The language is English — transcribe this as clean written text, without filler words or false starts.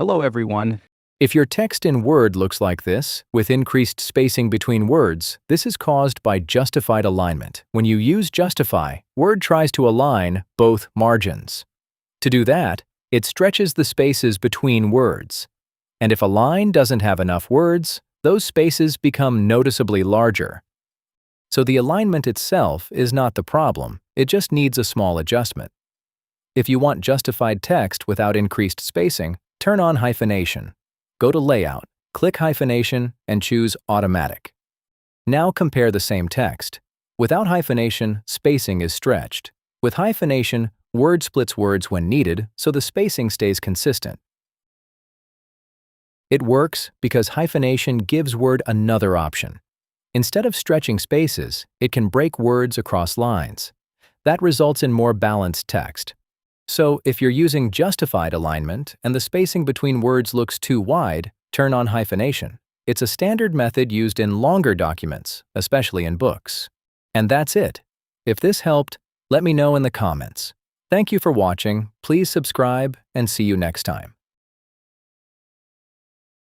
Hello, everyone. If your text in Word looks like this, with increased spacing between words, this is caused by justified alignment. When you use justify, Word tries to align both margins. To do that, it stretches the spaces between words. And if a line doesn't have enough words, those spaces become noticeably larger. So the alignment itself is not the problem, it just needs a small adjustment. If you want justified text without increased spacing, turn on hyphenation. Go to Layout, click Hyphenation, and choose Automatic. Now compare the same text. Without hyphenation, spacing is stretched. With hyphenation, Word splits words when needed, so the spacing stays consistent. It works because hyphenation gives Word another option. Instead of stretching spaces, it can break words across lines. That results in more balanced text. So, if you're using justified alignment and the spacing between words looks too wide, turn on hyphenation. It's a standard method used in longer documents, especially in books. And that's it. If this helped, let me know in the comments. Thank you for watching, please subscribe, and see you next time.